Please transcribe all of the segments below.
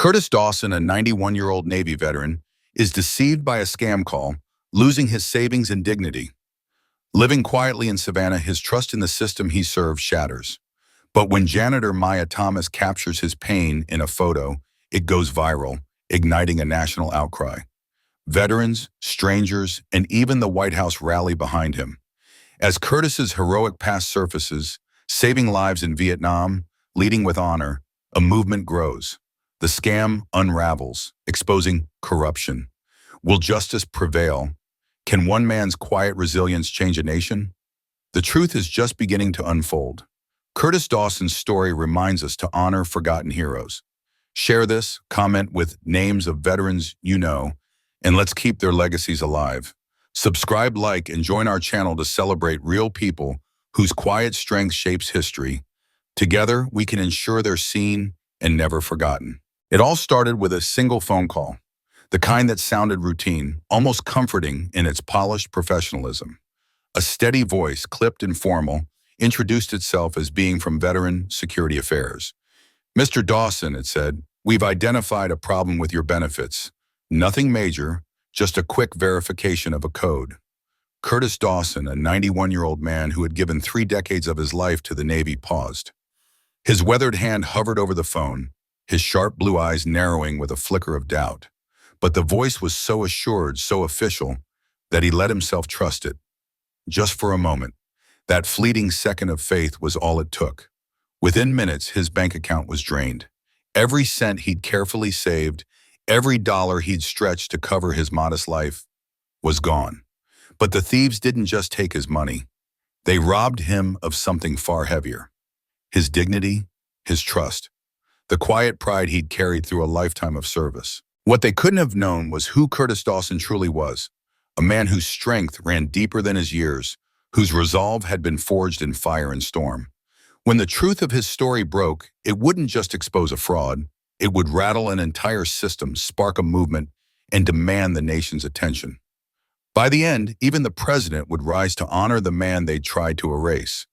Curtis Dawson, a 91-year-old Navy veteran, is deceived by a scam call, losing his savings and dignity. Living quietly in Savannah, his trust in the system he served shatters. But when janitor Maya Thomas captures his pain in a photo, it goes viral, igniting a national outcry. Veterans, strangers, and even the White House rally behind him. As Curtis's heroic past surfaces, saving lives in Vietnam, leading with honor, a movement grows. The scam unravels, exposing corruption. Will justice prevail? Can one man's quiet resilience change a nation? The truth is just beginning to unfold. Curtis Dawson's story reminds us to honor forgotten heroes. Share this, comment with names of veterans you know, and let's keep their legacies alive. Subscribe, like, and join our channel to celebrate real people whose quiet strength shapes history. Together, we can ensure they're seen and never forgotten. It all started with a single phone call, the kind that sounded routine, almost comforting in its polished professionalism. A steady voice, clipped and formal, introduced itself as being from Veteran Security Affairs. "Mr. Dawson," it said, "we've identified a problem with your benefits. Nothing major, just a quick verification of a code." Curtis Dawson, a 91-year-old man who had given 3 decades of his life to the Navy, paused. His weathered hand hovered over the phone, his sharp blue eyes narrowing with a flicker of doubt. But the voice was so assured, so official, that he let himself trust it. Just for a moment, that fleeting second of faith was all it took. Within minutes, his bank account was drained. Every cent he'd carefully saved, every dollar he'd stretched to cover his modest life, was gone. But the thieves didn't just take his money. They robbed him of something far heavier. His dignity, his trust, the quiet pride he'd carried through a lifetime of service. What they couldn't have known was who Curtis Dawson truly was, a man whose strength ran deeper than his years, whose resolve had been forged in fire and storm. When the truth of his story broke, it wouldn't just expose a fraud, it would rattle an entire system, spark a movement, and demand the nation's attention. By the end, even the president would rise to honor the man they'd tried to erase.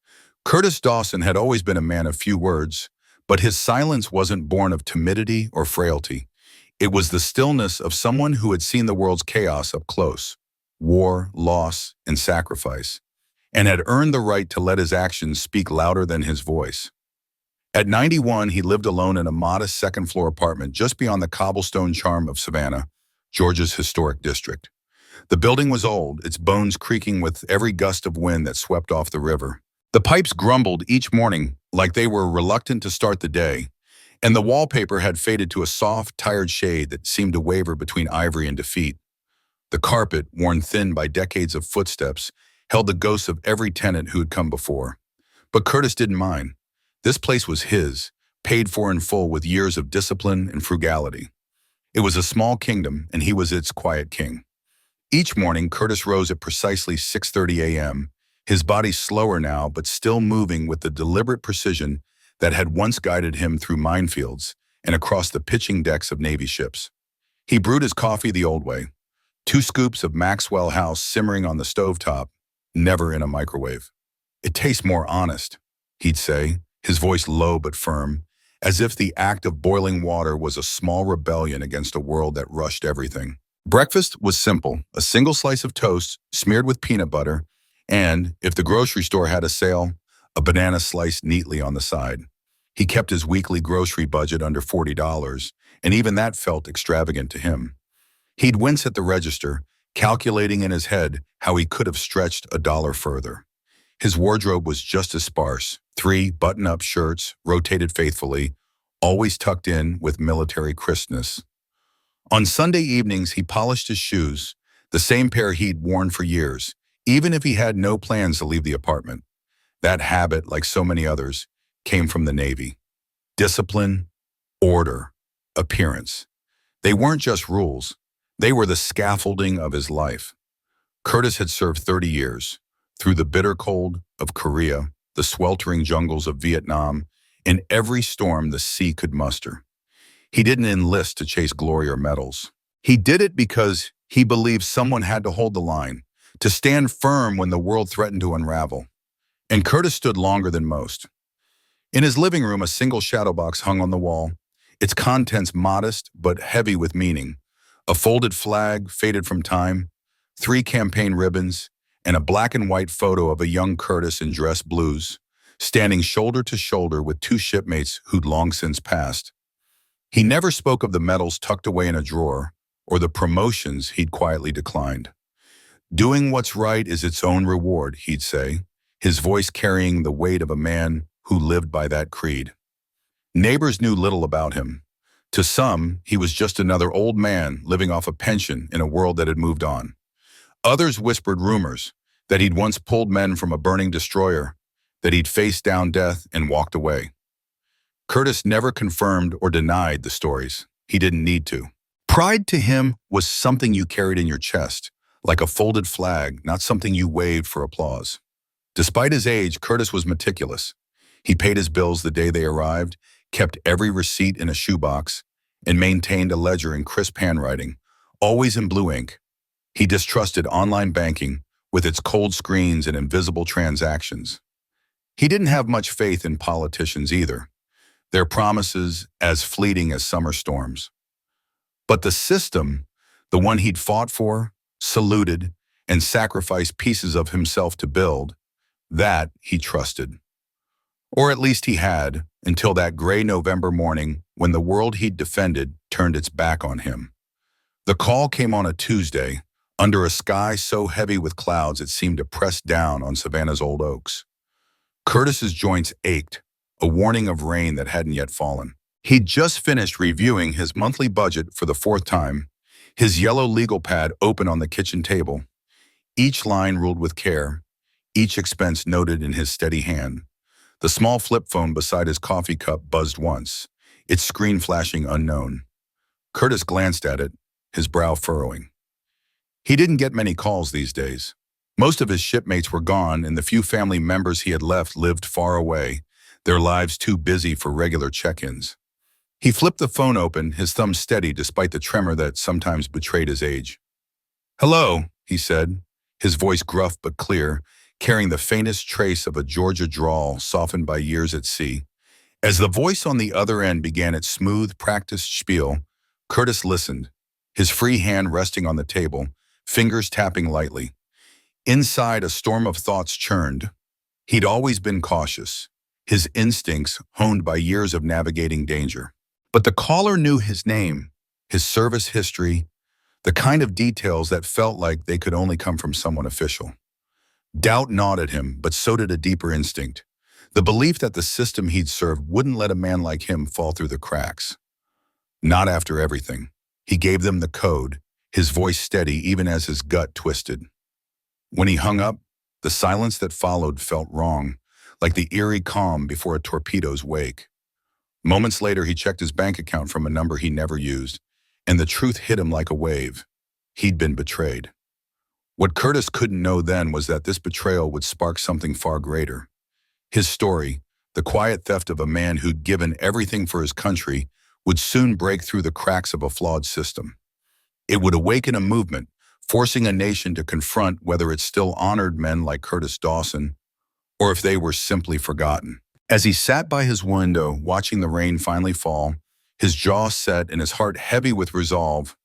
Curtis Dawson had always been a man of few words, but his silence wasn't born of timidity or frailty. It was the stillness of someone who had seen the world's chaos up close, war, loss, and sacrifice, and had earned the right to let his actions speak louder than his voice. At 91, he lived alone in a modest second-floor apartment just beyond the cobblestone charm of Savannah, Georgia's historic district. The building was old, its bones creaking with every gust of wind that swept off the river. The pipes grumbled each morning like they were reluctant to start the day, and the wallpaper had faded to a soft, tired shade that seemed to waver between ivory and defeat. The carpet, worn thin by decades of footsteps, held the ghosts of every tenant who had come before. But Curtis didn't mind. This place was his, paid for in full with years of discipline and frugality. It was a small kingdom, and he was its quiet king. Each morning, Curtis rose at precisely 6:30 a.m., his body slower now, but still moving with the deliberate precision that had once guided him through minefields and across the pitching decks of Navy ships. He brewed his coffee the old way, 2 scoops of Maxwell House simmering on the stovetop, never in a microwave. "It tastes more honest," he'd say, his voice low but firm, as if the act of boiling water was a small rebellion against a world that rushed everything. Breakfast was simple, a single slice of toast smeared with peanut butter, and, if the grocery store had a sale, a banana sliced neatly on the side. He kept his weekly grocery budget under $40, and even that felt extravagant to him. He'd wince at the register, calculating in his head how he could have stretched a dollar further. His wardrobe was just as sparse, 3 button-up shirts, rotated faithfully, always tucked in with military crispness. On Sunday evenings, he polished his shoes, the same pair he'd worn for years, even if he had no plans to leave the apartment. That habit, like so many others, came from the Navy. Discipline, order, appearance. They weren't just rules. They were the scaffolding of his life. Curtis had served 30 years, through the bitter cold of Korea, the sweltering jungles of Vietnam, and every storm the sea could muster. He didn't enlist to chase glory or medals. He did it because he believed someone had to hold the line, to stand firm when the world threatened to unravel. And Curtis stood longer than most. In his living room, a single shadow box hung on the wall, its contents modest but heavy with meaning. A folded flag, faded from time, 3 campaign ribbons, and a black and white photo of a young Curtis in dress blues, standing shoulder to shoulder with 2 shipmates who'd long since passed. He never spoke of the medals tucked away in a drawer or the promotions he'd quietly declined. Doing what's right is its own reward, he'd say, his voice carrying the weight of a man who lived by that creed. Neighbors knew little about him. To some, he was just another old man living off a pension in a world that had moved on. Others whispered rumors that he'd once pulled men from a burning destroyer, that he'd faced down death and walked away. Curtis never confirmed or denied the stories. He didn't need to. Pride to him was something you carried in your chest, like a folded flag, not something you waved for applause. Despite his age, Curtis was meticulous. He paid his bills the day they arrived, kept every receipt in a shoebox, and maintained a ledger in crisp handwriting, always in blue ink. He distrusted online banking with its cold screens and invisible transactions. He didn't have much faith in politicians either, their promises as fleeting as summer storms. But the system, the one he'd fought for, saluted, and sacrificed pieces of himself to build, that he trusted. Or at least he had, until that gray November morning when the world he'd defended turned its back on him. The call came on a Tuesday, under a sky so heavy with clouds it seemed to press down on Savannah's old oaks. Curtis's joints ached, a warning of rain that hadn't yet fallen. He'd just finished reviewing his monthly budget for the 4th time, his yellow legal pad open on the kitchen table, each line ruled with care, each expense noted in his steady hand. The small flip phone beside his coffee cup buzzed once, its screen flashing unknown. Curtis glanced at it, his brow furrowing. He didn't get many calls these days. Most of his shipmates were gone, and the few family members he had left lived far away, their lives too busy for regular check-ins. He flipped the phone open, his thumb steady despite the tremor that sometimes betrayed his age. "Hello," he said, his voice gruff but clear, carrying the faintest trace of a Georgia drawl softened by years at sea. As the voice on the other end began its smooth, practiced spiel, Curtis listened, his free hand resting on the table, fingers tapping lightly. Inside, a storm of thoughts churned. He'd always been cautious, his instincts honed by years of navigating danger. But the caller knew his name, his service history, the kind of details that felt like they could only come from someone official. Doubt gnawed at him, but so did a deeper instinct, the belief that the system he'd served wouldn't let a man like him fall through the cracks. Not after everything. He gave them the code, his voice steady even as his gut twisted. When he hung up, the silence that followed felt wrong, like the eerie calm before a torpedo's wake. Moments later, he checked his bank account from a number he never used, and the truth hit him like a wave. He'd been betrayed. What Curtis couldn't know then was that this betrayal would spark something far greater. His story, the quiet theft of a man who'd given everything for his country, would soon break through the cracks of a flawed system. It would awaken a movement, forcing a nation to confront whether it still honored men like Curtis Dawson, or if they were simply forgotten. As he sat by his window, watching the rain finally fall, his jaw set and his heart heavy with resolve,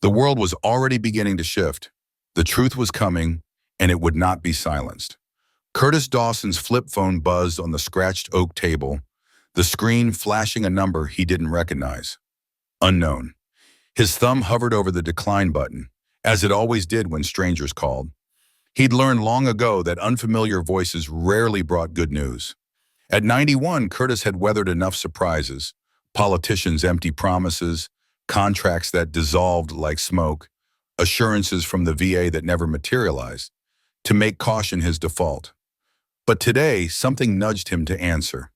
the world was already beginning to shift. The truth was coming, and it would not be silenced. Curtis Dawson's flip phone buzzed on the scratched oak table, the screen flashing a number he didn't recognize. Unknown. His thumb hovered over the decline button, as it always did when strangers called. He'd learned long ago that unfamiliar voices rarely brought good news. At 91, Curtis had weathered enough surprises, politicians' empty promises, contracts that dissolved like smoke, assurances from the VA that never materialized, to make caution his default. But today, something nudged him to answer.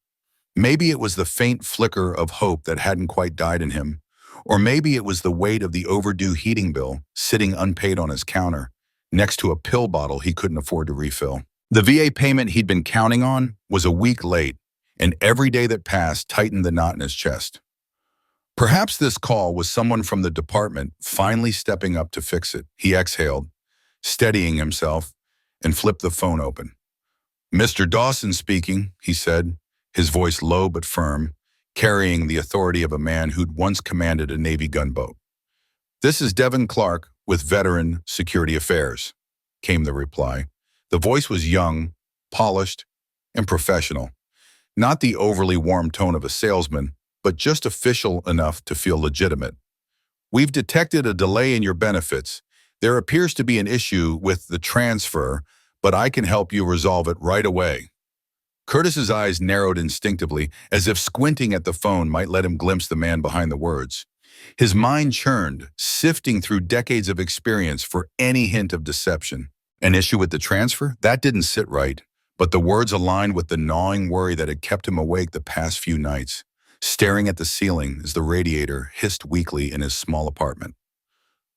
Maybe it was the faint flicker of hope that hadn't quite died in him, or maybe it was the weight of the overdue heating bill sitting unpaid on his counter, next to a pill bottle he couldn't afford to refill. The VA payment he'd been counting on was a week late, and every day that passed tightened the knot in his chest. Perhaps this call was someone from the department finally stepping up to fix it. He exhaled, steadying himself, and flipped the phone open. "Mr. Dawson speaking," he said, his voice low but firm, carrying the authority of a man who'd once commanded a Navy gunboat. "This is Devin Clark with Veteran Security Affairs," came the reply. The voice was young, polished, and professional. Not the overly warm tone of a salesman, but just official enough to feel legitimate. "We've detected a delay in your benefits. There appears to be an issue with the transfer, but I can help you resolve it right away." Curtis's eyes narrowed instinctively, as if squinting at the phone might let him glimpse the man behind the words. His mind churned, sifting through decades of experience for any hint of deception. An issue with the transfer? That didn't sit right, but the words aligned with the gnawing worry that had kept him awake the past few nights, staring at the ceiling as the radiator hissed weakly in his small apartment.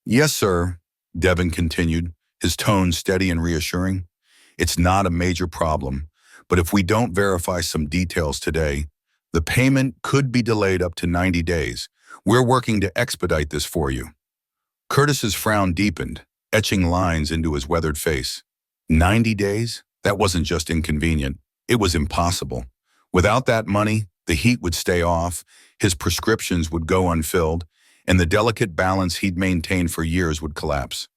"Yes, sir," Devin continued, his tone steady and reassuring. "It's not a major problem, but if we don't verify some details today, the payment could be delayed up to 90 days. We're working to expedite this for you." Curtis's frown deepened, etching lines into his weathered face. 90 days? That wasn't just inconvenient. It was impossible. Without that money, the heat would stay off, his prescriptions would go unfilled, and the delicate balance he'd maintained for years would collapse.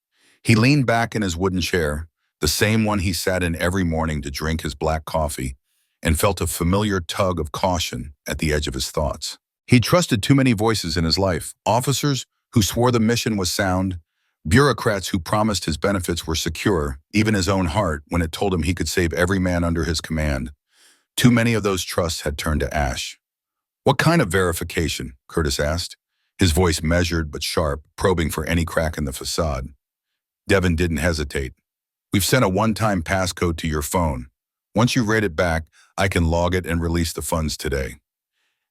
He leaned back in his wooden chair, the same one he sat in every morning to drink his black coffee, and felt a familiar tug of caution at the edge of his thoughts. He trusted too many voices in his life, officers who swore the mission was sound, bureaucrats who promised his benefits were secure, even his own heart when it told him he could save every man under his command. Too many of those trusts had turned to ash. "What kind of verification?" Curtis asked, his voice measured but sharp, probing for any crack in the facade. Devin didn't hesitate. "We've sent a one-time passcode to your phone. Once you read it back, I can log it and release the funds today."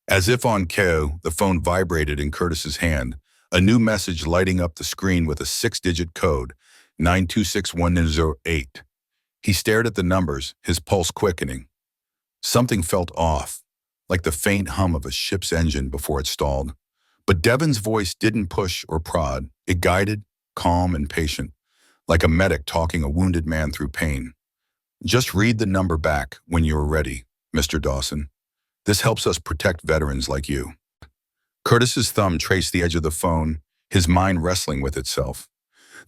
As if on cue, the phone vibrated in Curtis's hand, a new message lighting up the screen with a 6-digit code, 9261008. He stared at the numbers, his pulse quickening. Something felt off, like the faint hum of a ship's engine before it stalled. But Devin's voice didn't push or prod. It guided, calm and patient, like a medic talking a wounded man through pain. "Just read the number back when you're ready, Mr. Dawson. This helps us protect veterans like you." Curtis's thumb traced the edge of the phone, his mind wrestling with itself.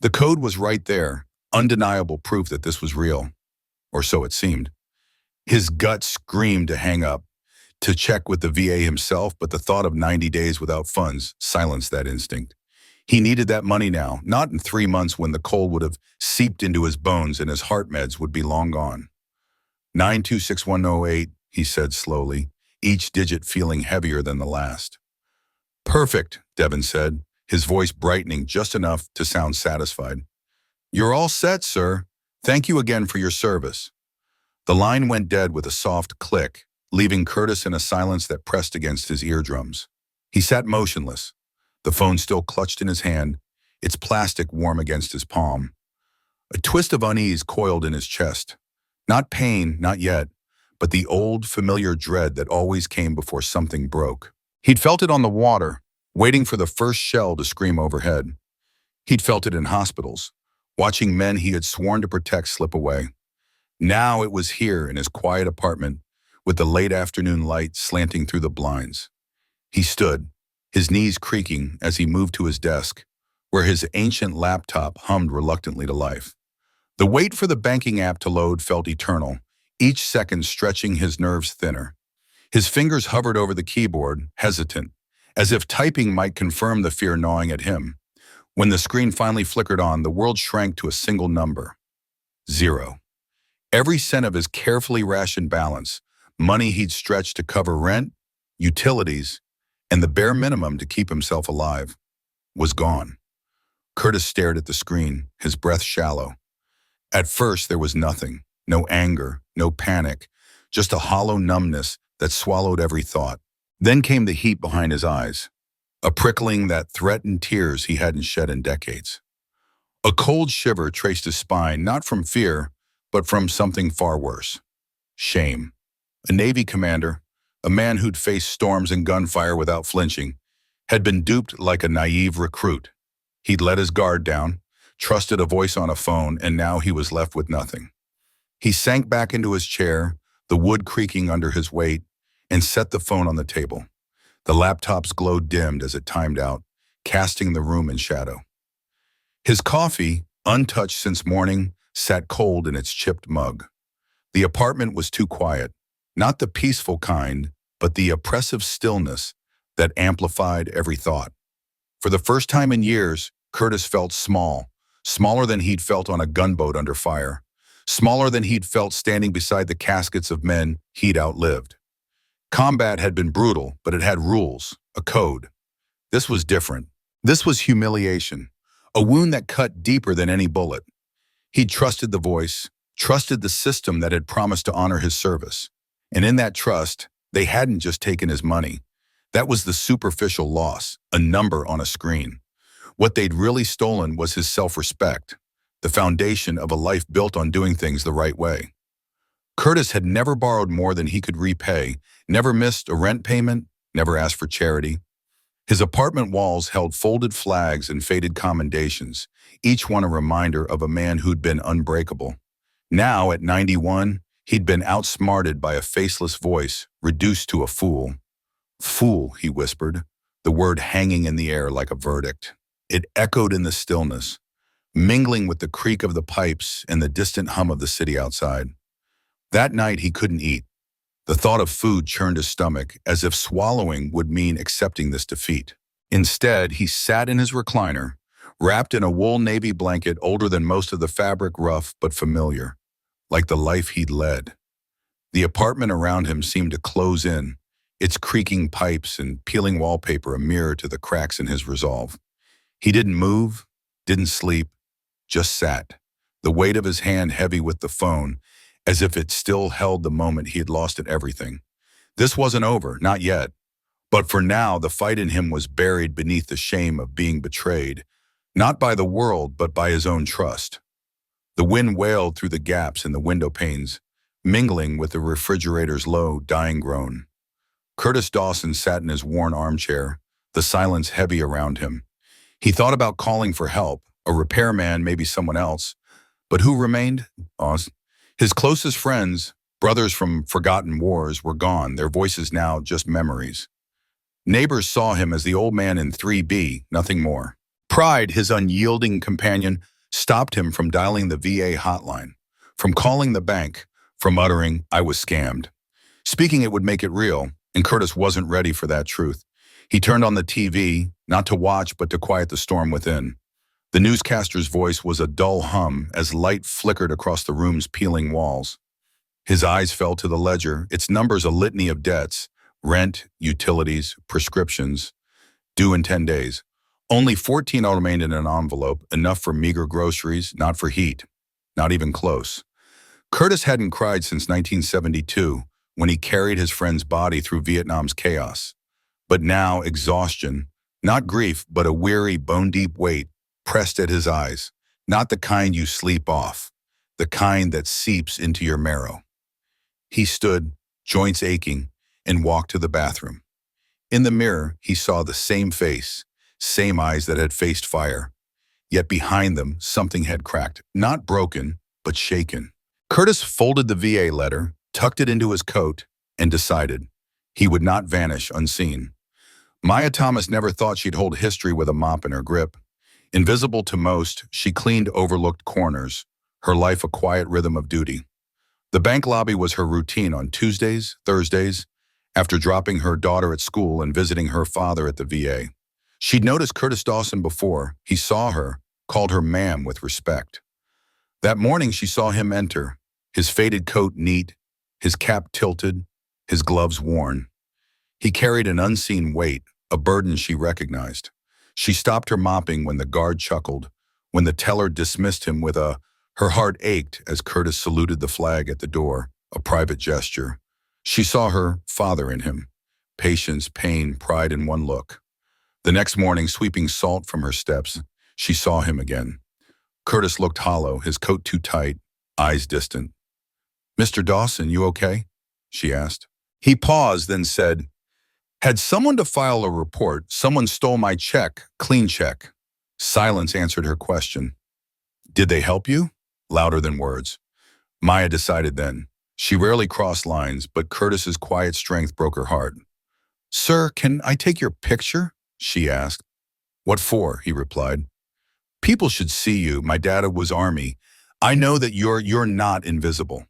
The code was right there, undeniable proof that this was real. Or so it seemed. His gut screamed to hang up, to check with the VA himself, but the thought of 90 days without funds silenced that instinct. He needed that money now, not in 3 months when the cold would have seeped into his bones and his heart meds would be long gone. 9261008, he said slowly, each digit feeling heavier than the last. "Perfect," Devin said, his voice brightening just enough to sound satisfied. "You're all set, sir. Thank you again for your service." The line went dead with a soft click, leaving Curtis in a silence that pressed against his eardrums. He sat motionless, the phone still clutched in his hand, its plastic warm against his palm. A twist of unease coiled in his chest. Not pain, not yet, but the old, familiar dread that always came before something broke. He'd felt it on the water, waiting for the first shell to scream overhead. He'd felt it in hospitals, watching men he had sworn to protect slip away. Now it was here in his quiet apartment, with the late afternoon light slanting through the blinds. He stood, his knees creaking as he moved to his desk, where his ancient laptop hummed reluctantly to life. The wait for the banking app to load felt eternal, each second stretching his nerves thinner. His fingers hovered over the keyboard, hesitant, as if typing might confirm the fear gnawing at him. When the screen finally flickered on, the world shrank to a single number. 0. Every cent of his carefully rationed balance, money he'd stretched to cover rent, utilities, and the bare minimum to keep himself alive, was gone. Curtis stared at the screen, his breath shallow. At first, there was nothing, no anger, no panic, just a hollow numbness that swallowed every thought. Then came the heat behind his eyes, a prickling that threatened tears he hadn't shed in decades. A cold shiver traced his spine, not from fear, but from something far worse. Shame. A Navy commander, a man who'd faced storms and gunfire without flinching, had been duped like a naive recruit. He'd let his guard down, trusted a voice on a phone, and now he was left with nothing. He sank back into his chair, the wood creaking under his weight, and set the phone on the table. The laptop's glow dimmed as it timed out, casting the room in shadow. His coffee, untouched since morning, sat cold in its chipped mug. The apartment was too quiet, not the peaceful kind, but the oppressive stillness that amplified every thought. For the first time in years, Curtis felt small, smaller than he'd felt on a gunboat under fire, smaller than he'd felt standing beside the caskets of men he'd outlived. Combat had been brutal, but it had rules, a code. This was different. This was humiliation, a wound that cut deeper than any bullet. He'd trusted the voice, trusted the system that had promised to honor his service. And in that trust, they hadn't just taken his money. That was the superficial loss, a number on a screen. What they'd really stolen was his self-respect, the foundation of a life built on doing things the right way. Curtis had never borrowed more than he could repay, never missed a rent payment, never asked for charity. His apartment walls held folded flags and faded commendations, each one a reminder of a man who'd been unbreakable. Now, at 91, he'd been outsmarted by a faceless voice, reduced to a fool. Fool, he whispered, the word hanging in the air like a verdict. It echoed in the stillness, mingling with the creak of the pipes and the distant hum of the city outside. That night he couldn't eat. The thought of food churned his stomach, as if swallowing would mean accepting this defeat. Instead, he sat in his recliner, wrapped in a wool navy blanket older than most of the fabric, rough but familiar, like the life he'd led. The apartment around him seemed to close in, its creaking pipes and peeling wallpaper a mirror to the cracks in his resolve. He didn't move, didn't sleep, just sat, the weight of his hand heavy with the phone, as if it still held the moment he had lost at everything. This wasn't over, not yet. But for now, the fight in him was buried beneath the shame of being betrayed, not by the world, but by his own trust. The wind wailed through the gaps in the window panes, mingling with the refrigerator's low, dying groan. Curtis Dawson sat in his worn armchair, the silence heavy around him. He thought about calling for help, a repairman, maybe someone else. But who remained? His closest friends, brothers from forgotten wars, were gone, their voices now just memories. Neighbors saw him as the old man in 3B, nothing more. Pride, his unyielding companion, stopped him from dialing the VA hotline, from calling the bank, from uttering, "I was scammed." Speaking it would make it real, and Curtis wasn't ready for that truth. He turned on the TV, not to watch but to quiet the storm within. The newscaster's voice was a dull hum as light flickered across the room's peeling walls. His eyes fell to the ledger, its numbers a litany of debts, rent, utilities, prescriptions, due in 10 days. Only 14 remained in an envelope, enough for meager groceries, not for heat, not even close. Curtis hadn't cried since 1972, when he carried his friend's body through Vietnam's chaos. But now exhaustion, not grief, but a weary, bone-deep weight, pressed at his eyes, not the kind you sleep off, the kind that seeps into your marrow. He stood, joints aching, and walked to the bathroom. In the mirror, he saw the same face, same eyes that had faced fire. Yet behind them, something had cracked, not broken, but shaken. Curtis folded the VA letter, tucked it into his coat, and decided he would not vanish unseen. Maya Thomas never thought she'd hold history with a mop in her grip. Invisible to most, she cleaned overlooked corners, her life a quiet rhythm of duty. The bank lobby was her routine on Tuesdays, Thursdays, after dropping her daughter at school and visiting her father at the VA. She'd noticed Curtis Dawson before. He saw her, called her ma'am with respect. That morning she saw him enter, his faded coat neat, his cap tilted, his gloves worn. He carried an unseen weight, a burden she recognized. She stopped her mopping when the guard chuckled, when the teller dismissed him with a, her heart ached as Curtis saluted the flag at the door, a private gesture. She saw her father in him, patience, pain, pride in one look. The next morning, sweeping salt from her steps, she saw him again. Curtis looked hollow, his coat too tight, eyes distant. "Mr. Dawson, you okay?" she asked. He paused, then said, "Had someone to file a report, someone stole my check, clean check." Silence answered her question. "Did they help you?" Louder than words. Maya decided then. She rarely crossed lines, but Curtis's quiet strength broke her heart. "Sir, can I take your picture?" she asked. "What for?" he replied. "People should see you. My data was Army. I know that you're not invisible."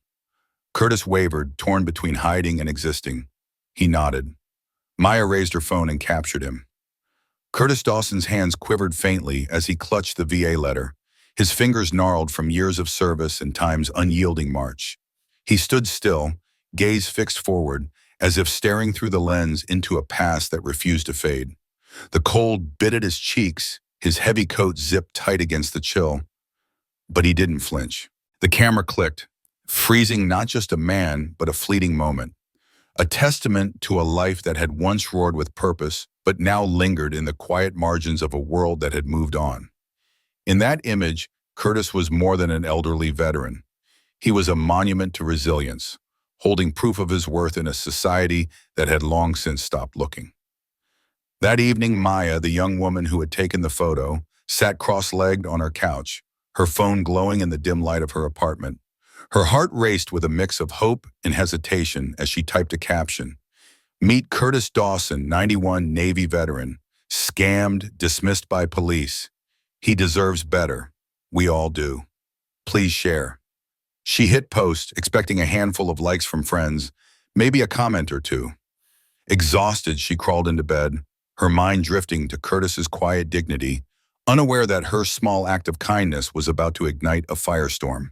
Curtis wavered, torn between hiding and existing. He nodded. Maya raised her phone and captured him. Curtis Dawson's hands quivered faintly as he clutched the VA letter, his fingers gnarled from years of service and time's unyielding march. He stood still, gaze fixed forward, as if staring through the lens into a past that refused to fade. The cold bit at his cheeks, his heavy coat zipped tight against the chill, but he didn't flinch. The camera clicked, freezing not just a man, but a fleeting moment. A testament to a life that had once roared with purpose, but now lingered in the quiet margins of a world that had moved on. In that image, Curtis was more than an elderly veteran. He was a monument to resilience, holding proof of his worth in a society that had long since stopped looking. That evening, Maya, the young woman who had taken the photo, sat cross-legged on her couch, her phone glowing in the dim light of her apartment. Her heart raced with a mix of hope and hesitation as she typed a caption. "Meet Curtis Dawson, 91 Navy veteran, scammed, dismissed by police. He deserves better. We all do. Please share." She hit post, expecting a handful of likes from friends, maybe a comment or two. Exhausted, she crawled into bed, her mind drifting to Curtis's quiet dignity, unaware that her small act of kindness was about to ignite a firestorm.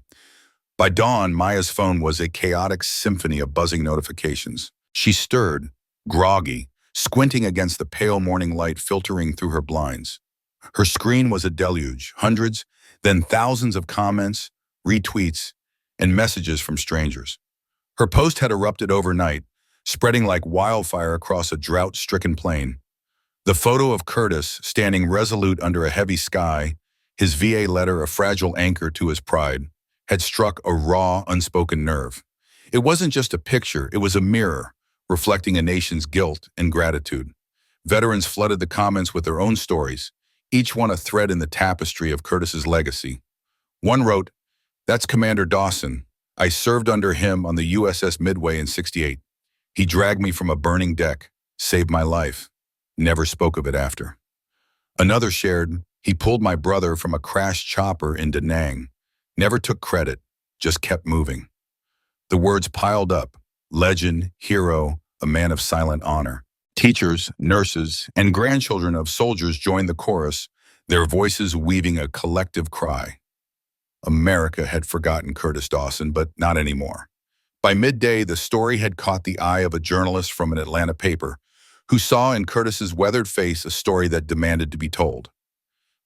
By dawn, Maya's phone was a chaotic symphony of buzzing notifications. She stirred, groggy, squinting against the pale morning light filtering through her blinds. Her screen was a deluge, hundreds, then thousands of comments, retweets, and messages from strangers. Her post had erupted overnight, spreading like wildfire across a drought-stricken plain. The photo of Curtis, standing resolute under a heavy sky, his VA letter a fragile anchor to his pride, had struck a raw, unspoken nerve. It wasn't just a picture, it was a mirror, reflecting a nation's guilt and gratitude. Veterans flooded the comments with their own stories, each one a thread in the tapestry of Curtis's legacy. One wrote, "That's Commander Dawson. I served under him on the USS Midway in '68. He dragged me from a burning deck, saved my life. Never spoke of it after." Another shared, "He pulled my brother from a crashed chopper in Da Nang. Never took credit, just kept moving." The words piled up: legend, hero, a man of silent honor. Teachers, nurses, and grandchildren of soldiers joined the chorus, their voices weaving a collective cry. America had forgotten Curtis Dawson, but not anymore. By midday, the story had caught the eye of a journalist from an Atlanta paper, who saw in Curtis's weathered face a story that demanded to be told.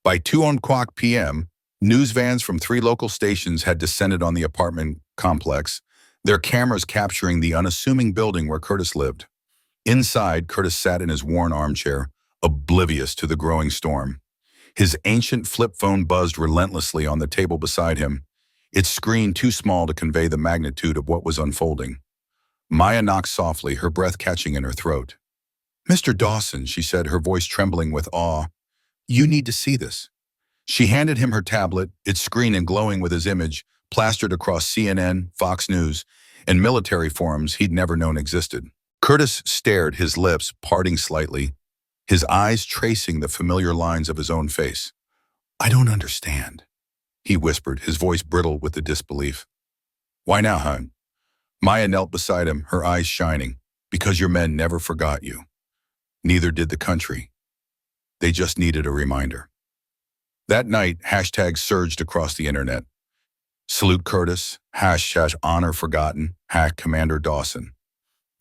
By 2:00 p.m., news vans from 3 local stations had descended on the apartment complex, their cameras capturing the unassuming building where Curtis lived. Inside, Curtis sat in his worn armchair, oblivious to the growing storm. His ancient flip phone buzzed relentlessly on the table beside him, its screen too small to convey the magnitude of what was unfolding. Maya knocked softly, her breath catching in her throat. "Mr. Dawson," she said, her voice trembling with awe, "you need to see this." She handed him her tablet, its screen glowing with his image, plastered across CNN, Fox News, and military forums he'd never known existed. Curtis stared, his lips parting slightly, his eyes tracing the familiar lines of his own face. "I don't understand," he whispered, his voice brittle with the disbelief. "Why now, hon?" Maya knelt beside him, her eyes shining. "Because your men never forgot you. Neither did the country. They just needed a reminder." That night, hashtags surged across the internet. Salute Curtis, #honor forgotten, #Commander Dawson.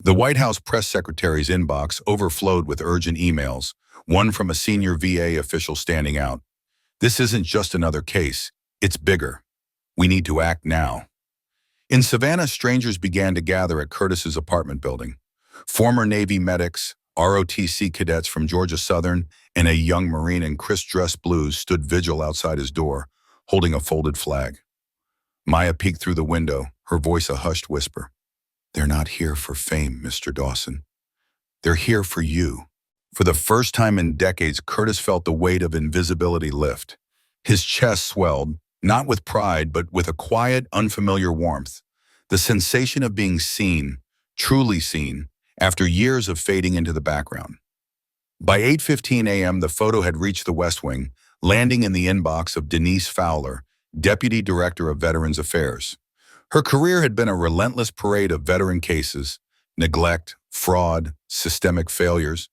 The White House press secretary's inbox overflowed with urgent emails, one from a senior VA official standing out. "This isn't just another case, it's bigger. We need to act now." In Savannah, strangers began to gather at Curtis's apartment building. Former Navy medics, ROTC cadets from Georgia Southern, and a young Marine in crisp-dressed blues stood vigil outside his door, holding a folded flag. Maya peeked through the window, her voice a hushed whisper. "They're not here for fame, Mr. Dawson. They're here for you." For the first time in decades, Curtis felt the weight of invisibility lift. His chest swelled, not with pride, but with a quiet, unfamiliar warmth. The sensation of being seen, truly seen, after years of fading into the background. By 8:15 a.m., the photo had reached the West Wing, landing in the inbox of Denise Fowler, Deputy Director of Veterans Affairs. Her career had been a relentless parade of veteran cases, neglect, fraud, systemic failures,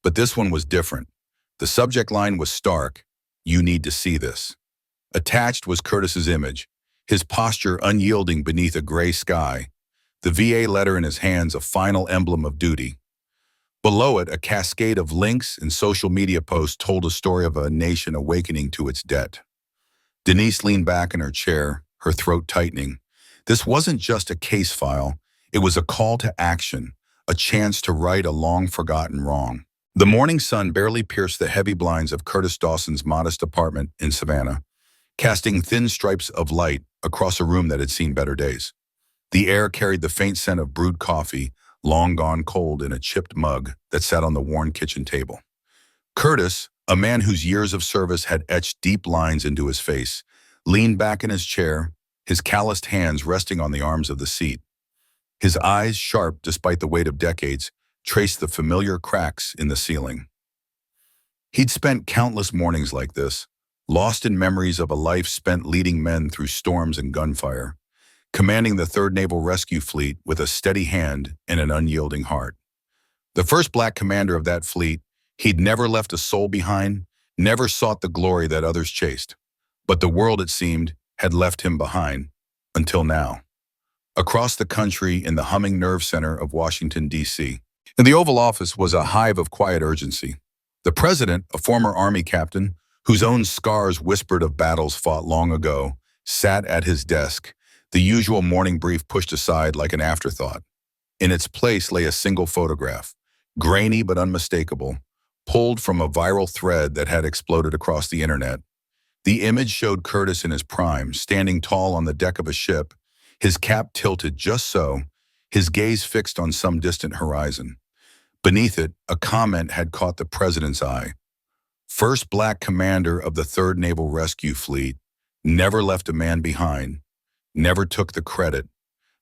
but this one was different. The subject line was stark: "You need to see this." Attached was Curtis's image, his posture unyielding beneath a gray sky, the VA letter in his hands a final emblem of duty. Below it, a cascade of links and social media posts told a story of a nation awakening to its debt. Denise leaned back in her chair, her throat tightening. This wasn't just a case file, it was a call to action, a chance to right a long-forgotten wrong. The morning sun barely pierced the heavy blinds of Curtis Dawson's modest apartment in Savannah, casting thin stripes of light across a room that had seen better days. The air carried the faint scent of brewed coffee, long gone cold in a chipped mug that sat on the worn kitchen table. Curtis, a man whose years of service had etched deep lines into his face, leaned back in his chair, his calloused hands resting on the arms of the seat. His eyes, sharp despite the weight of decades, traced the familiar cracks in the ceiling. He'd spent countless mornings like this, lost in memories of a life spent leading men through storms and gunfire, commanding the 3rd Naval Rescue Fleet with a steady hand and an unyielding heart. The first black commander of that fleet, he'd never left a soul behind, never sought the glory that others chased. But the world, it seemed, had left him behind, until now. Across the country, in the humming nerve center of Washington, D.C., in the Oval Office was a hive of quiet urgency. The president, a former Army captain, whose own scars whispered of battles fought long ago, sat at his desk, the usual morning brief pushed aside like an afterthought. In its place lay a single photograph, grainy but unmistakable, pulled from a viral thread that had exploded across the internet. The image showed Curtis in his prime, standing tall on the deck of a ship, his cap tilted just so, his gaze fixed on some distant horizon. Beneath it, a comment had caught the president's eye. "First black commander of the 3rd Naval Rescue Fleet, never left a man behind, never took the credit.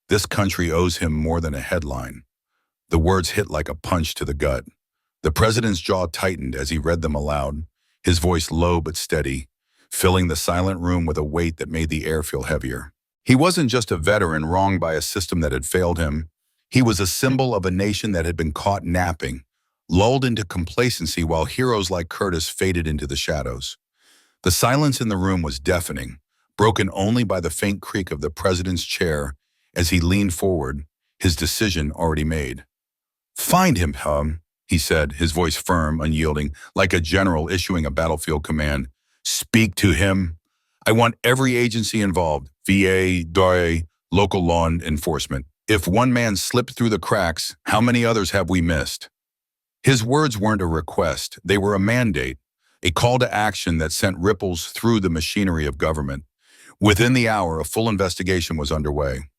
This country owes him more than a headline." The words hit like a punch to the gut. The president's jaw tightened as he read them aloud, his voice low but steady, filling the silent room with a weight that made the air feel heavier. He wasn't just a veteran wronged by a system that had failed him. He was a symbol of a nation that had been caught napping, lulled into complacency while heroes like Curtis faded into the shadows. The silence in the room was deafening, broken only by the faint creak of the president's chair as he leaned forward, his decision already made. "Find him, he said, his voice firm, unyielding, like a general issuing a battlefield command. "Speak to him. I want every agency involved, VA, DOE, local law enforcement. If one man slipped through the cracks, how many others have we missed?" His words weren't a request, they were a mandate, a call to action that sent ripples through the machinery of government. Within the hour, a full investigation was underway.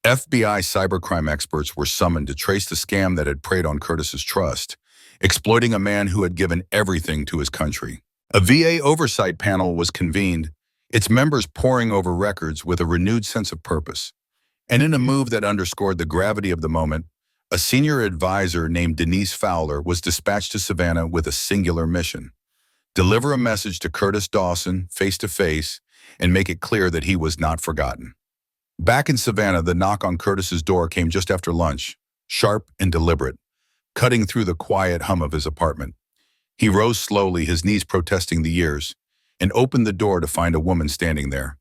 FBI cybercrime experts were summoned to trace the scam that had preyed on Curtis's trust, exploiting a man who had given everything to his country. A VA oversight panel was convened, its members poring over records with a renewed sense of purpose. And in a move that underscored the gravity of the moment, a senior advisor named Denise Fowler was dispatched to Savannah with a singular mission: deliver a message to Curtis Dawson face to face and make it clear that he was not forgotten. Back in Savannah, the knock on Curtis's door came just after lunch, sharp and deliberate, cutting through the quiet hum of his apartment. He rose slowly, his knees protesting the years, and opened the door to find a woman standing there,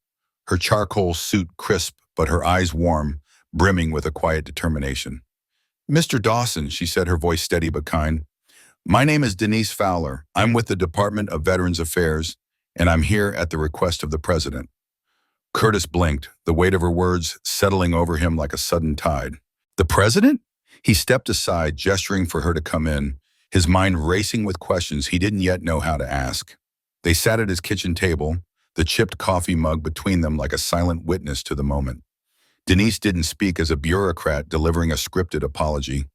her charcoal suit crisp but her eyes warm, brimming with a quiet determination. "Mr. Dawson," she said, her voice steady but kind, "my name is Denise Fowler. I'm with the Department of Veterans Affairs, and I'm here at the request of the President." Curtis blinked, the weight of her words settling over him like a sudden tide. "The President?" He stepped aside, gesturing for her to come in, his mind racing with questions he didn't yet know how to ask. They sat at his kitchen table, the chipped coffee mug between them like a silent witness to the moment. Denise didn't speak as a bureaucrat delivering a scripted apology.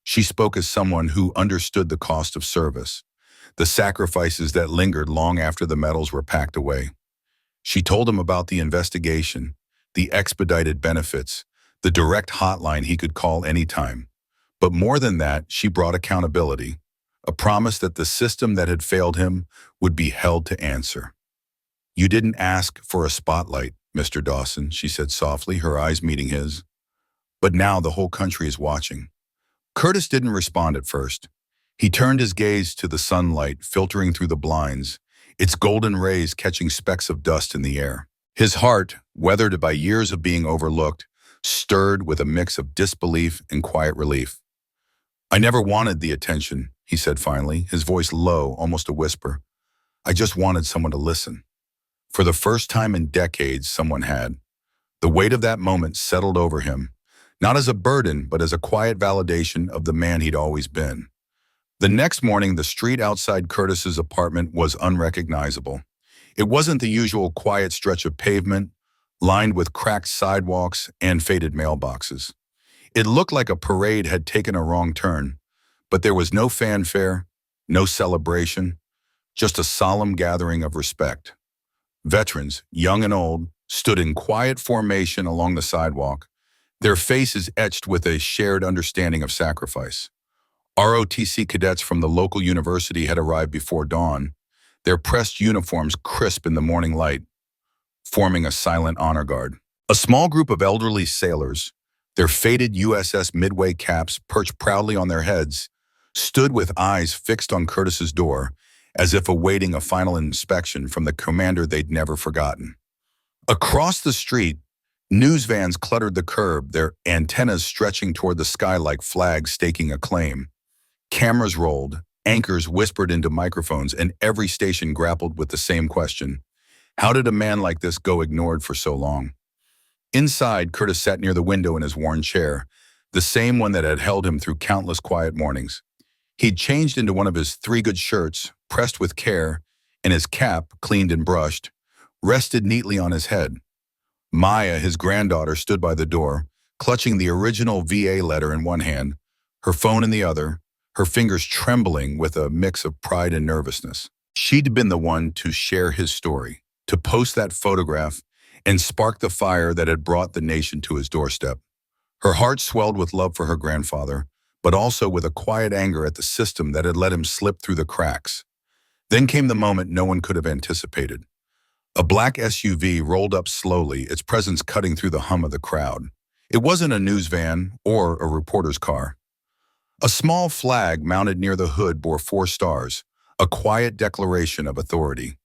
She spoke as someone who understood the cost of service, the sacrifices that lingered long after the medals were packed away. She told him about the investigation, the expedited benefits, the direct hotline he could call anytime. But more than that, she brought accountability, a promise that the system that had failed him would be held to answer. "You didn't ask for a spotlight, Mr. Dawson," she said softly, her eyes meeting his. "But now the whole country is watching." Curtis didn't respond at first. He turned his gaze to the sunlight filtering through the blinds, its golden rays catching specks of dust in the air. His heart, weathered by years of being overlooked, stirred with a mix of disbelief and quiet relief. "I never wanted the attention," he said finally, his voice low, almost a whisper. "I just wanted someone to listen." For the first time in decades, someone had. The weight of that moment settled over him, not as a burden, but as a quiet validation of the man he'd always been. The next morning, the street outside Curtis's apartment was unrecognizable. It wasn't the usual quiet stretch of pavement, lined with cracked sidewalks and faded mailboxes. It looked like a parade had taken a wrong turn, but there was no fanfare, no celebration, just a solemn gathering of respect. Veterans, young and old, stood in quiet formation along the sidewalk, their faces etched with a shared understanding of sacrifice. ROTC cadets from the local university had arrived before dawn, their pressed uniforms crisp in the morning light, forming a silent honor guard. A small group of elderly sailors, their faded USS Midway caps perched proudly on their heads, stood with eyes fixed on Curtis's door, as if awaiting a final inspection from the commander they'd never forgotten. Across the street, news vans cluttered the curb, their antennas stretching toward the sky like flags staking a claim. Cameras rolled, anchors whispered into microphones, and every station grappled with the same question: how did a man like this go ignored for so long? Inside, Curtis sat near the window in his worn chair, the same one that had held him through countless quiet mornings. He'd changed into one of his three good shirts, pressed with care, and his cap, cleaned and brushed, rested neatly on his head. Maya, his granddaughter, stood by the door, clutching the original VA letter in one hand, her phone in the other, her fingers trembling with a mix of pride and nervousness. She'd been the one to share his story, to post that photograph, and spark the fire that had brought the nation to his doorstep. Her heart swelled with love for her grandfather, but also with a quiet anger at the system that had let him slip through the cracks. Then came the moment no one could have anticipated. A black SUV rolled up slowly, its presence cutting through the hum of the crowd. It wasn't a news van or a reporter's car. A small flag mounted near the hood bore 4 stars, a quiet declaration of authority.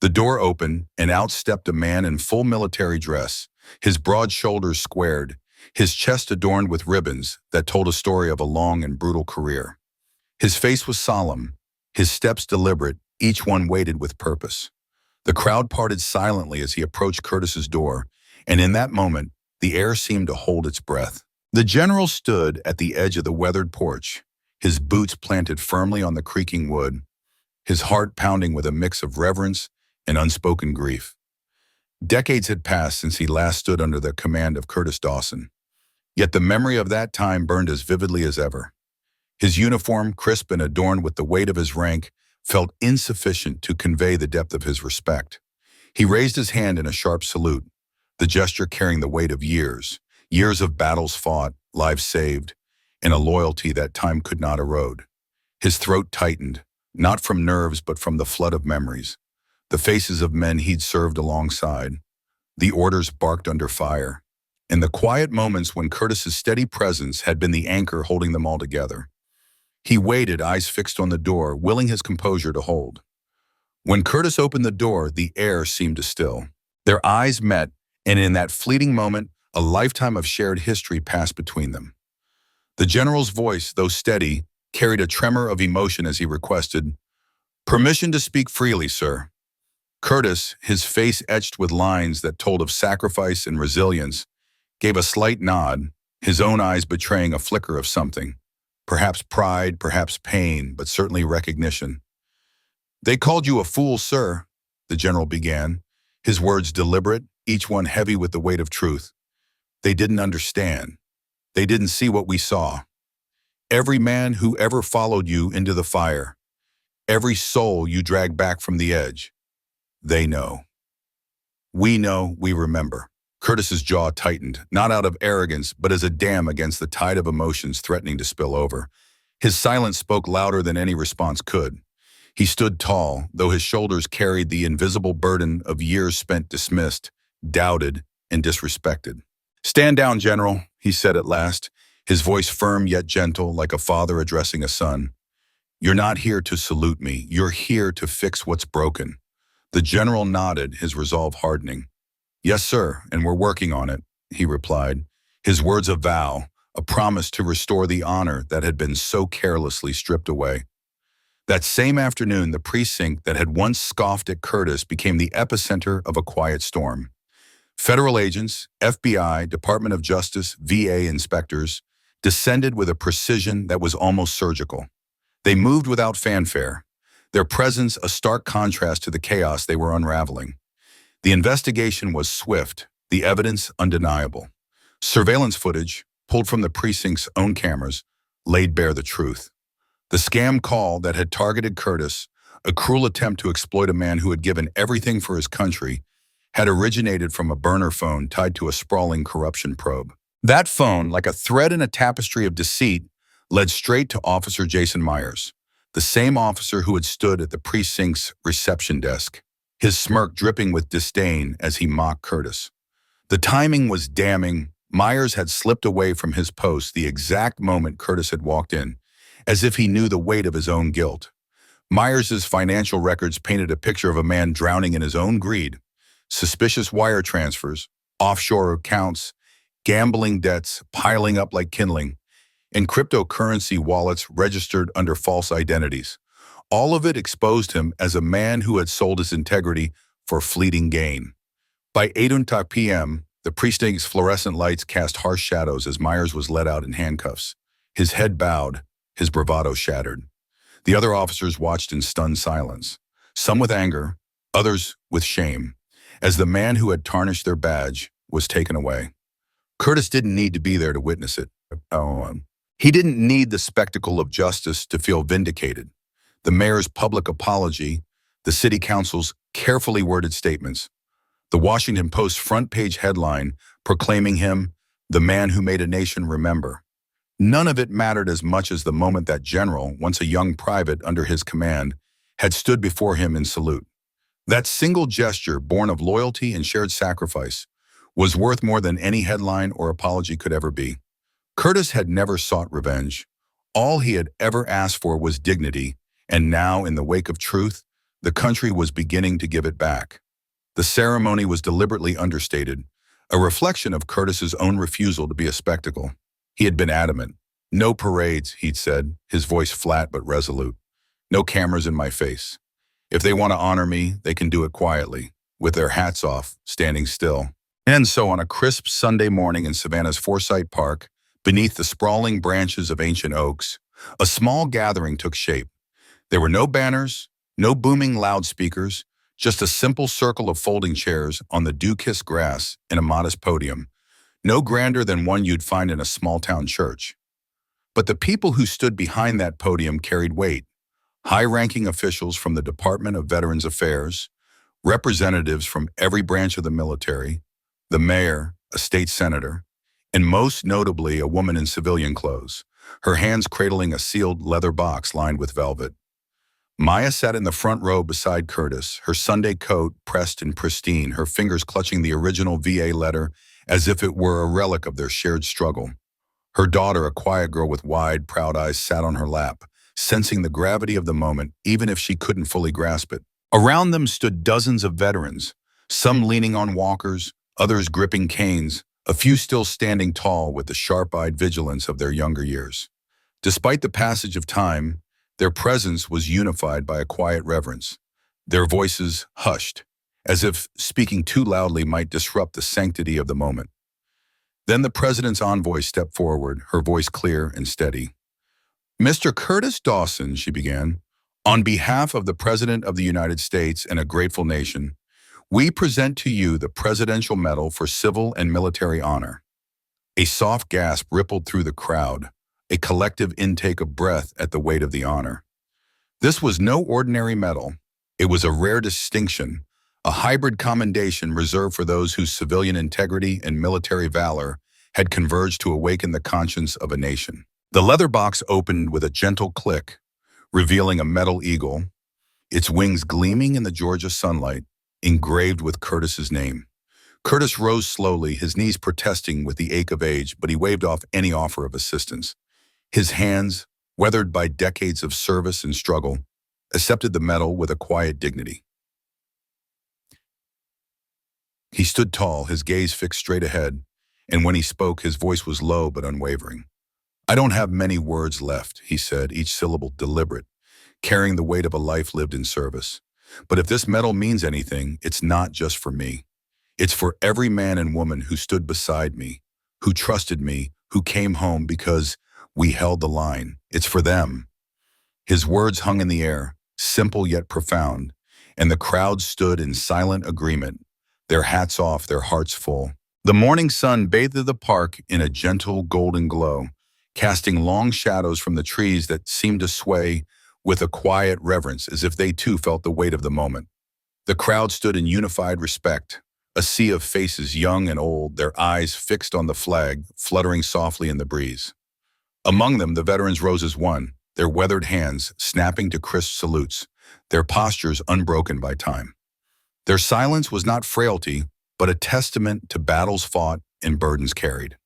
The door opened, and out stepped a man in full military dress, his broad shoulders squared, his chest adorned with ribbons that told a story of a long and brutal career. His face was solemn, his steps deliberate, each one weighted with purpose. The crowd parted silently as he approached Curtis's door, and in that moment, the air seemed to hold its breath. The general stood at the edge of the weathered porch, his boots planted firmly on the creaking wood, his heart pounding with a mix of reverence and unspoken grief. Decades had passed since he last stood under the command of Curtis Dawson, yet the memory of that time burned as vividly as ever. His uniform, crisp and adorned with the weight of his rank, felt insufficient to convey the depth of his respect. He raised his hand in a sharp salute, the gesture carrying the weight of years of battles fought, lives saved, and a loyalty that time could not erode. His throat tightened, not from nerves but from the flood of memories, the faces of men he'd served alongside, the orders barked under fire, and the quiet moments when Curtis's steady presence had been the anchor holding them all together. He waited, eyes fixed on the door, willing his composure to hold. When Curtis opened the door, the air seemed to still. Their eyes met, and in that fleeting moment, a lifetime of shared history passed between them. The general's voice, though steady, carried a tremor of emotion as he requested, "Permission to speak freely, sir." Curtis, his face etched with lines that told of sacrifice and resilience, gave a slight nod, his own eyes betraying a flicker of something. Perhaps pride, perhaps pain, but certainly recognition. "They called you a fool, sir," the general began, his words deliberate, each one heavy with the weight of truth. "They didn't understand. They didn't see what we saw. Every man who ever followed you into the fire, every soul you dragged back from the edge, they know. We know, we remember." Curtis's jaw tightened, not out of arrogance, but as a dam against the tide of emotions threatening to spill over. His silence spoke louder than any response could. He stood tall, though his shoulders carried the invisible burden of years spent dismissed, doubted, and disrespected. "Stand down, General," he said at last, his voice firm yet gentle, like a father addressing a son. "You're not here to salute me. You're here to fix what's broken." The general nodded, his resolve hardening. "Yes, sir, and we're working on it," he replied, his words a vow, a promise to restore the honor that had been so carelessly stripped away. That same afternoon, the precinct that had once scoffed at Curtis became the epicenter of a quiet storm. Federal agents, FBI, Department of Justice, VA inspectors descended with a precision that was almost surgical. They moved without fanfare, their presence a stark contrast to the chaos they were unraveling. The investigation was swift, the evidence undeniable. Surveillance footage, pulled from the precinct's own cameras, laid bare the truth. The scam call that had targeted Curtis, a cruel attempt to exploit a man who had given everything for his country, had originated from a burner phone tied to a sprawling corruption probe. That phone, like a thread in a tapestry of deceit, led straight to Officer Jason Myers, the same officer who had stood at the precinct's reception desk, his smirk dripping with disdain as he mocked Curtis. The timing was damning. Myers had slipped away from his post the exact moment Curtis had walked in, as if he knew the weight of his own guilt. Myers's financial records painted a picture of a man drowning in his own greed. Suspicious wire transfers, offshore accounts, gambling debts piling up like kindling, and cryptocurrency wallets registered under false identities. All of it exposed him as a man who had sold his integrity for fleeting gain. By 8:00 p.m., the precinct's fluorescent lights cast harsh shadows as Myers was led out in handcuffs. His head bowed, his bravado shattered. The other officers watched in stunned silence, some with anger, others with shame, as the man who had tarnished their badge was taken away. Curtis didn't need to be there to witness it. He didn't need the spectacle of justice to feel vindicated. The mayor's public apology, the city council's carefully worded statements, the Washington Post's front-page headline proclaiming him the man who made a nation remember. None of it mattered as much as the moment that general, once a young private under his command, had stood before him in salute. That single gesture, born of loyalty and shared sacrifice, was worth more than any headline or apology could ever be. Curtis had never sought revenge. All he had ever asked for was dignity, and now, in the wake of truth, the country was beginning to give it back. The ceremony was deliberately understated, a reflection of Curtis's own refusal to be a spectacle. He had been adamant. "No parades," he'd said, his voice flat but resolute. "No cameras in my face. If they want to honor me, they can do it quietly, with their hats off, standing still." And so on a crisp Sunday morning in Savannah's Forsyth Park, beneath the sprawling branches of ancient oaks, a small gathering took shape. There were no banners, no booming loudspeakers, just a simple circle of folding chairs on the dew-kissed grass and a modest podium, no grander than one you'd find in a small-town church. But the people who stood behind that podium carried weight. High-ranking officials from the Department of Veterans Affairs, representatives from every branch of the military, the mayor, a state senator, and most notably a woman in civilian clothes, her hands cradling a sealed leather box lined with velvet. Maya sat in the front row beside Curtis, her Sunday coat pressed and pristine, her fingers clutching the original VA letter as if it were a relic of their shared struggle. Her daughter, a quiet girl with wide, proud eyes, sat on her lap, sensing the gravity of the moment, even if she couldn't fully grasp it. Around them stood dozens of veterans, some leaning on walkers, others gripping canes, a few still standing tall with the sharp-eyed vigilance of their younger years. Despite the passage of time, their presence was unified by a quiet reverence, their voices hushed, as if speaking too loudly might disrupt the sanctity of the moment. Then the president's envoy stepped forward, her voice clear and steady. "Mr. Curtis Dawson," she began, "on behalf of the President of the United States and a grateful nation, we present to you the Presidential Medal for Civil and Military Honor." A soft gasp rippled through the crowd, a collective intake of breath at the weight of the honor. This was no ordinary medal. It was a rare distinction, a hybrid commendation reserved for those whose civilian integrity and military valor had converged to awaken the conscience of a nation. The leather box opened with a gentle click, revealing a metal eagle, its wings gleaming in the Georgia sunlight, engraved with Curtis's name. Curtis rose slowly, his knees protesting with the ache of age, but he waved off any offer of assistance. His hands, weathered by decades of service and struggle, accepted the medal with a quiet dignity. He stood tall, his gaze fixed straight ahead, and when he spoke, his voice was low but unwavering. "I don't have many words left," he said, each syllable deliberate, carrying the weight of a life lived in service. "But if this medal means anything, it's not just for me. It's for every man and woman who stood beside me, who trusted me, who came home because we held the line. It's for them." His words hung in the air, simple yet profound, and the crowd stood in silent agreement, their hats off, their hearts full. The morning sun bathed the park in a gentle golden glow, casting long shadows from the trees that seemed to sway with a quiet reverence as if they too felt the weight of the moment. The crowd stood in unified respect, a sea of faces young and old, their eyes fixed on the flag, fluttering softly in the breeze. Among them, the veterans rose as one, their weathered hands snapping to crisp salutes, their postures unbroken by time. Their silence was not frailty, but a testament to battles fought and burdens carried.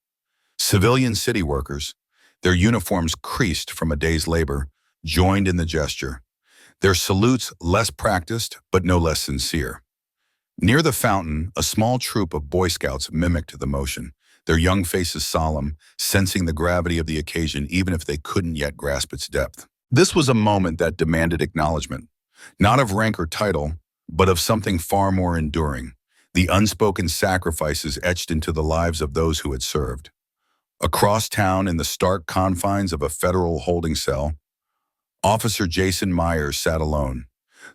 Civilian city workers, their uniforms creased from a day's labor, joined in the gesture, their salutes less practiced but no less sincere. Near the fountain, a small troop of Boy Scouts mimicked the motion, their young faces solemn, sensing the gravity of the occasion even if they couldn't yet grasp its depth. This was a moment that demanded acknowledgement, not of rank or title, but of something far more enduring, the unspoken sacrifices etched into the lives of those who had served. Across town, in the stark confines of a federal holding cell, Officer Jason Myers sat alone,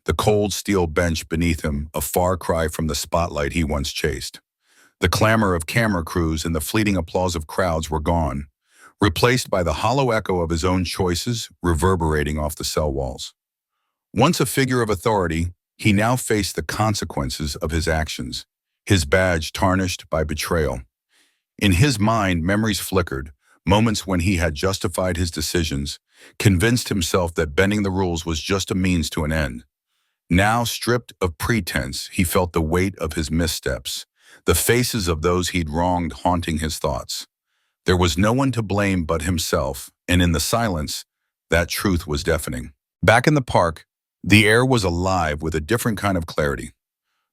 the cold steel bench beneath him a far cry from the spotlight he once chased. The clamor of camera crews and the fleeting applause of crowds were gone, replaced by the hollow echo of his own choices reverberating off the cell walls. Once a figure of authority, he now faced the consequences of his actions, his badge tarnished by betrayal. In his mind, memories flickered, moments when he had justified his decisions, convinced himself that bending the rules was just a means to an end. Now, stripped of pretense, he felt the weight of his missteps, the faces of those he'd wronged haunting his thoughts. There was no one to blame but himself, and in the silence, that truth was deafening. Back in the park, the air was alive with a different kind of clarity.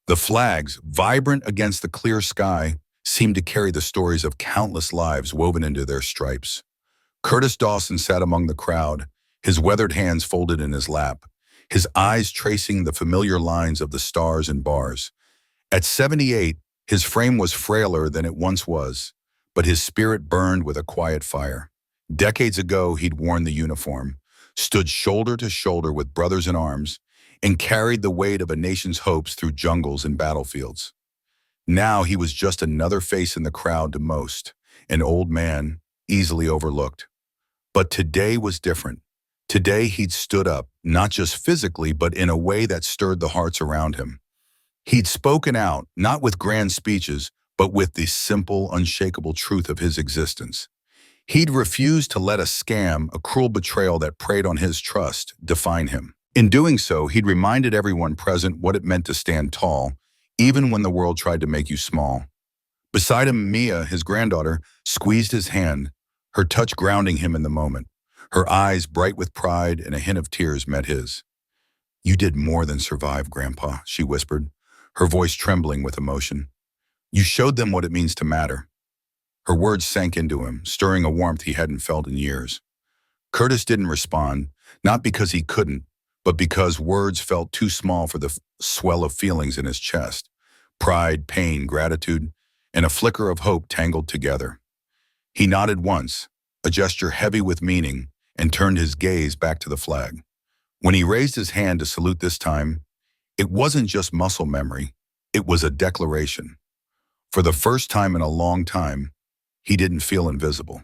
The flags, vibrant against the clear sky, seemed to carry the stories of countless lives woven into their stripes. Curtis Dawson sat among the crowd, his weathered hands folded in his lap, his eyes tracing the familiar lines of the stars and bars. At 78, his frame was frailer than it once was, but his spirit burned with a quiet fire. Decades ago, he'd worn the uniform, stood shoulder to shoulder with brothers in arms, and carried the weight of a nation's hopes through jungles and battlefields. Now he was just another face in the crowd to most, an old man, easily overlooked. But today was different. Today he'd stood up, not just physically, but in a way that stirred the hearts around him. He'd spoken out, not with grand speeches, but with the simple, unshakable truth of his existence. He'd refused to let a scam, a cruel betrayal that preyed on his trust, define him. In doing so, he'd reminded everyone present what it meant to stand tall, even when the world tried to make you small. Beside him, Mia, his granddaughter, squeezed his hand, her touch grounding him in the moment. Her eyes, bright with pride and a hint of tears, met his. "You did more than survive, Grandpa," she whispered, her voice trembling with emotion. "You showed them what it means to matter." Her words sank into him, stirring a warmth he hadn't felt in years. Curtis didn't respond, not because he couldn't, but because words felt too small for the swell of feelings in his chest. Pride, pain, gratitude, and a flicker of hope tangled together. He nodded once, a gesture heavy with meaning, and turned his gaze back to the flag. When he raised his hand to salute this time, it wasn't just muscle memory, it was a declaration. For the first time in a long time, he didn't feel invisible.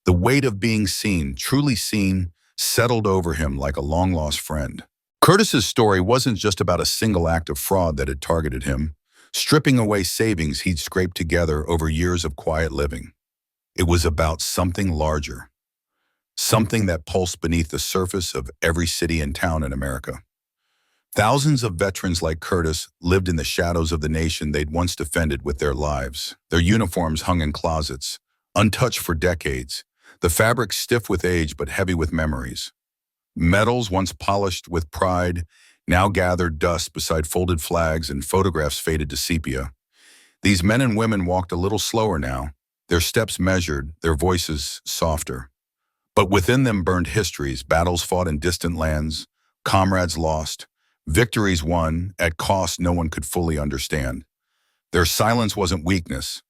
The weight of being seen, truly seen, settled over him like a long-lost friend. Curtis's story wasn't just about a single act of fraud that had targeted him, stripping away savings he'd scraped together over years of quiet living. It was about something larger, something that pulsed beneath the surface of every city and town in America. Thousands of veterans like Curtis lived in the shadows of the nation they'd once defended with their lives. Their uniforms hung in closets, untouched for decades, the fabric stiff with age but heavy with memories. Medals once polished with pride now gathered dust beside folded flags and photographs faded to sepia. These men and women walked a little slower now, their steps measured, their voices softer. But within them burned histories, battles fought in distant lands, comrades lost, victories won at cost no one could fully understand. Their silence wasn't weakness.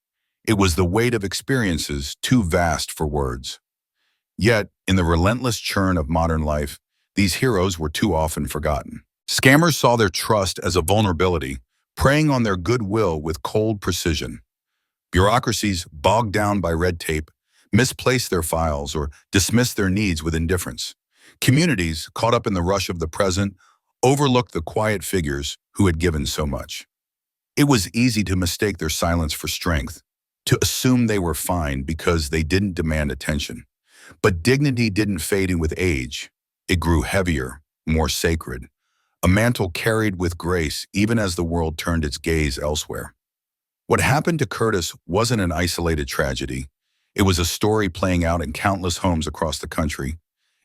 It was the weight of experiences too vast for words. Yet, in the relentless churn of modern life, these heroes were too often forgotten. Scammers saw their trust as a vulnerability, preying on their goodwill with cold precision. Bureaucracies, bogged down by red tape, misplaced their files or dismissed their needs with indifference. Communities, caught up in the rush of the present, overlooked the quiet figures who had given so much. It was easy to mistake their silence for strength, to assume they were fine because they didn't demand attention. But dignity didn't fade in with age. It grew heavier, more sacred, a mantle carried with grace even as the world turned its gaze elsewhere. What happened to Curtis wasn't an isolated tragedy. It was a story playing out in countless homes across the country.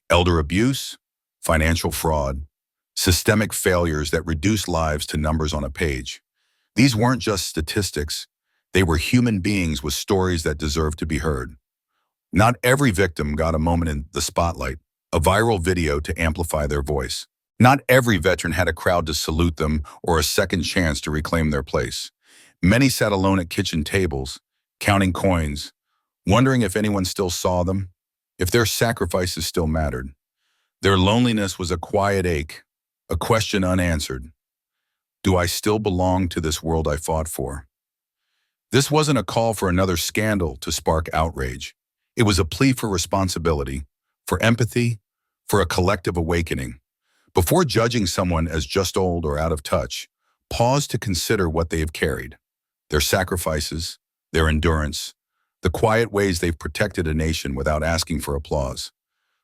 Elder abuse, financial fraud, systemic failures that reduced lives to numbers on a page. These weren't just statistics. They were human beings with stories that deserved to be heard. Not every victim got a moment in the spotlight, a viral video to amplify their voice. Not every veteran had a crowd to salute them or a second chance to reclaim their place. Many sat alone at kitchen tables, counting coins, wondering if anyone still saw them, if their sacrifices still mattered. Their loneliness was a quiet ache, a question unanswered. Do I still belong to this world I fought for? This wasn't a call for another scandal to spark outrage. It was a plea for responsibility, for empathy, for a collective awakening. Before judging someone as just old or out of touch, pause to consider what they have carried, their sacrifices, their endurance, the quiet ways they've protected a nation without asking for applause.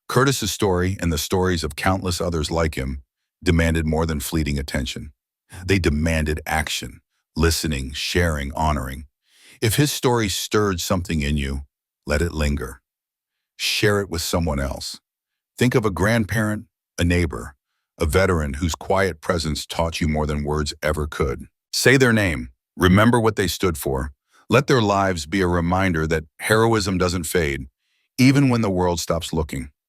Curtis's story and the stories of countless others like him demanded more than fleeting attention. They demanded action, listening, sharing, honoring. If his story stirred something in you, let it linger. Share it with someone else. Think of a grandparent, a neighbor, a veteran whose quiet presence taught you more than words ever could. Say their name. Remember what they stood for. Let their lives be a reminder that heroism doesn't fade, even when the world stops looking.